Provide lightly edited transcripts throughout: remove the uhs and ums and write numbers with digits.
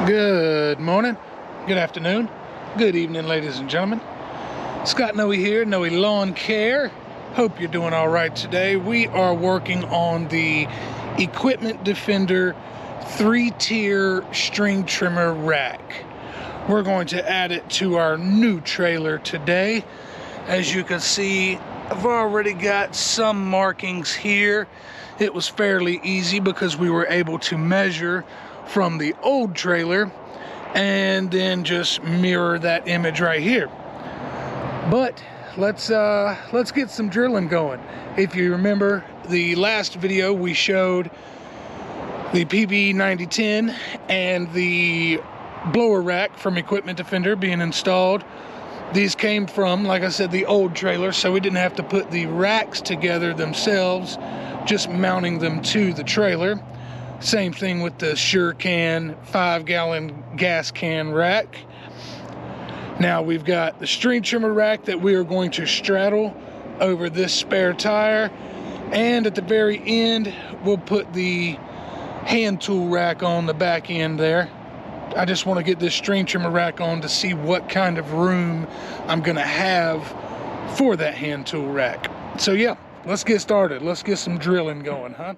Good morning, good afternoon, good evening, ladies and gentlemen. Scott Nooe here, Nooe Lawn Care. Hope you're doing all right today. We are working on the Equipment Defender 3-tier string trimmer rack. We're going to add it to our new trailer today. As you can see, I've already got some markings here. It was fairly easy because we were able to measure from the old trailer and then just mirror that image right here. But let's get some drilling going. If you remember the last video, we showed the PB9010 and the blower rack from Equipment Defender being installed. These came from, like I said, the old trailer, so we didn't have to put the racks together themselves, just mounting them to the trailer. Same thing with the SureCan 5-gallon gas can rack. Now we've got the string trimmer rack that we are going to straddle over this spare tire, and at the very end we'll put the hand tool rack on the back end there. I just want to get this string trimmer rack on to see what kind of room I'm gonna have for that hand tool rack. So yeah, let's get started. Let's get some drilling going, huh?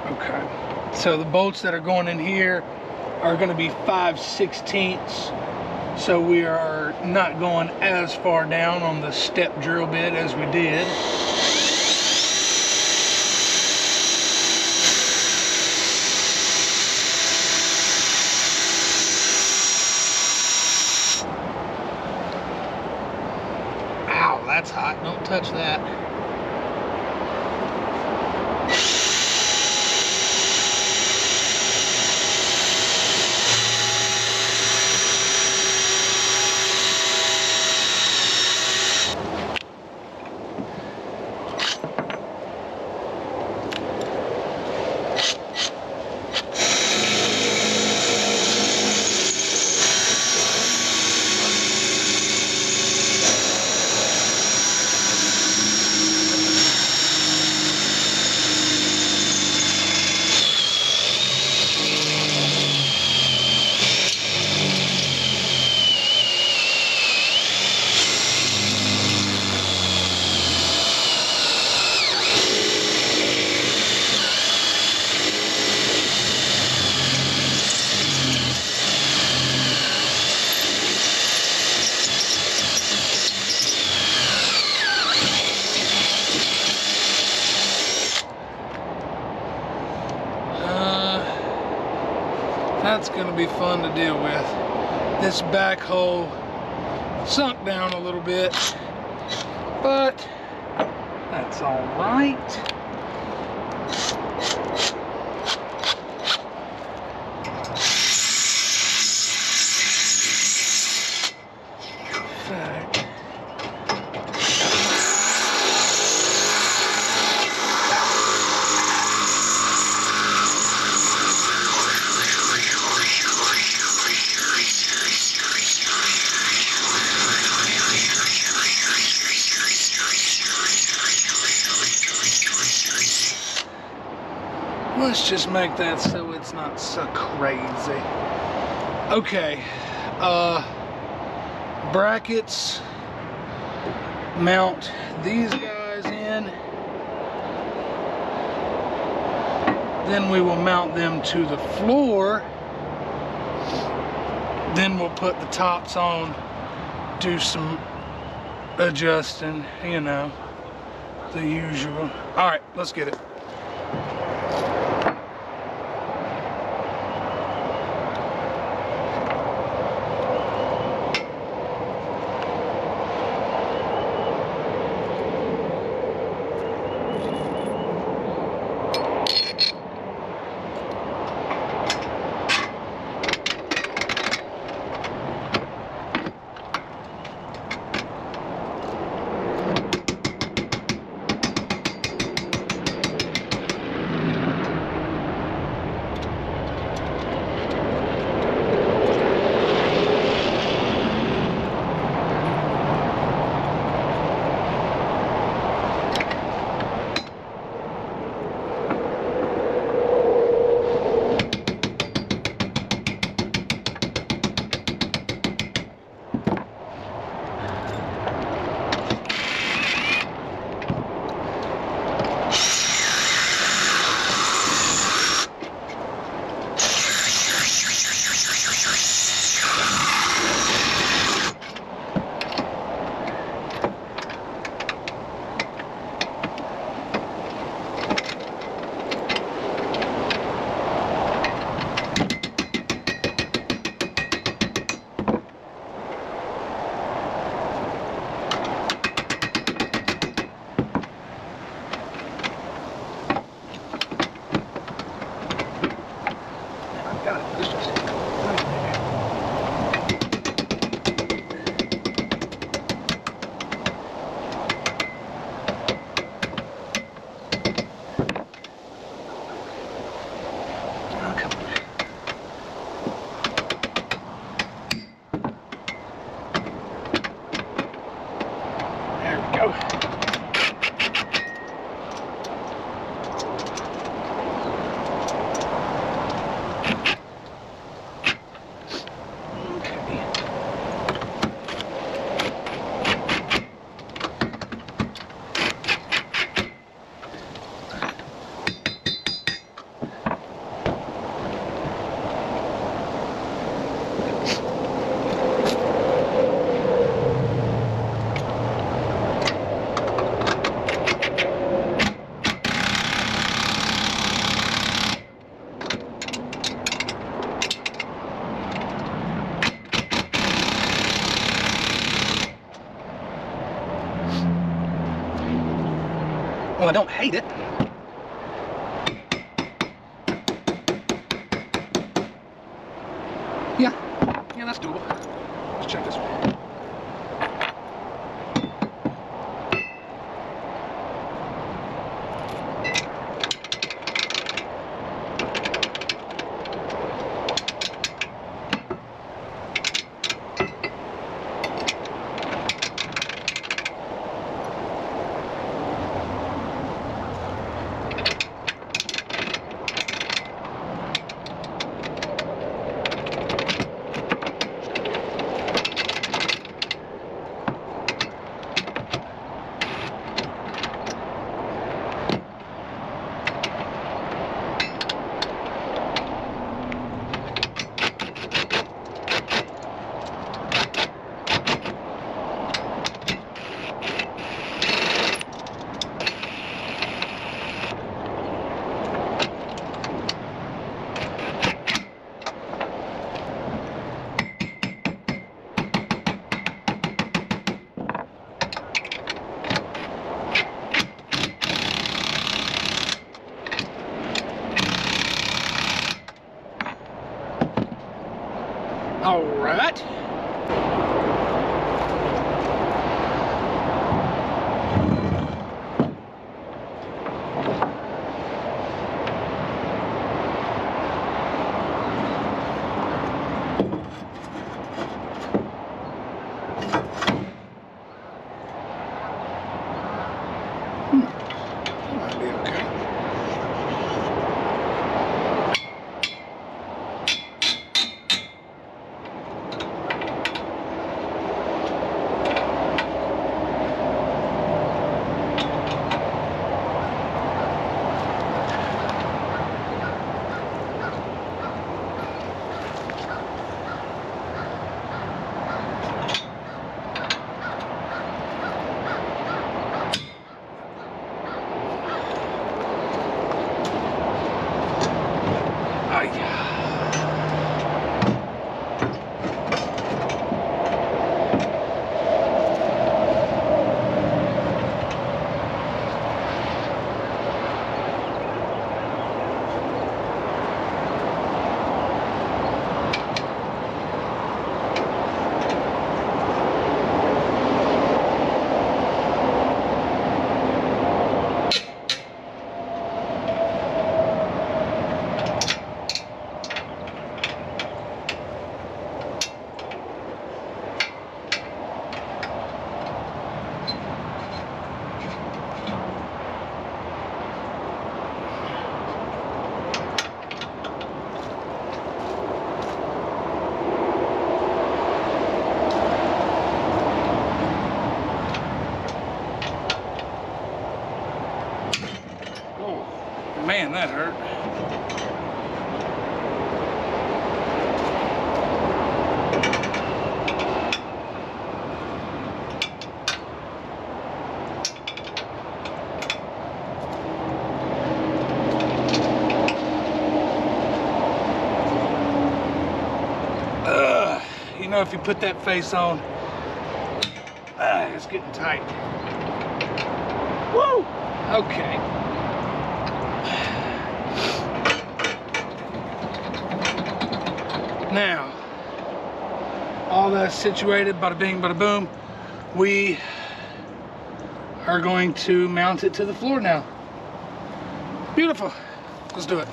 Okay, so the bolts that are going in here are going to be 5/16, so we are not going as far down on the step drill bit as we did. Ow, that's hot, don't touch that. That's going to be fun to deal with. This back hole sunk down a little bit, but that's all right. Let's just make that so it's not so crazy. Okay, brackets, mount these guys in, then we will mount them to the floor, then we'll put the tops on, do some adjusting, you know, the usual. All right, let's get it. Well, I don't hate it. Yeah, that's doable. Let's check this one. All right. Might be okay. Man, that hurt. You know, if you put that face on, it's getting tight. Woo! Okay. Now, all that's situated, bada bing, bada boom, we are going to mount it to the floor now. Beautiful. Let's do it.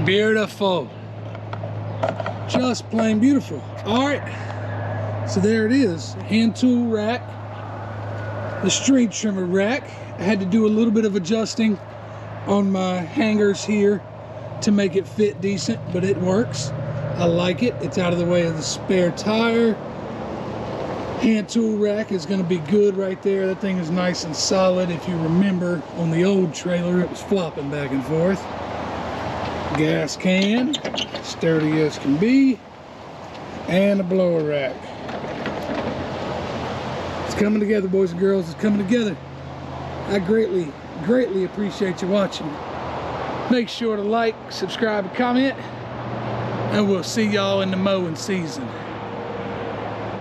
Beautiful. Just plain beautiful. All right, so there it is. Hand tool rack, the string trimmer rack. I had to do a little bit of adjusting on my hangers here to make it fit decent, but it works. I like it. It's out of the way of the spare tire. Hand tool rack is going to be good right there. That thing is nice and solid. If you remember, on the old trailer, it was flopping back and forth. Gas can, sturdy as can be, and a blower rack. It's coming together, boys and girls. It's coming together. I greatly appreciate you watching. Make sure to like, subscribe, and comment, and we'll see y'all in the mowing season.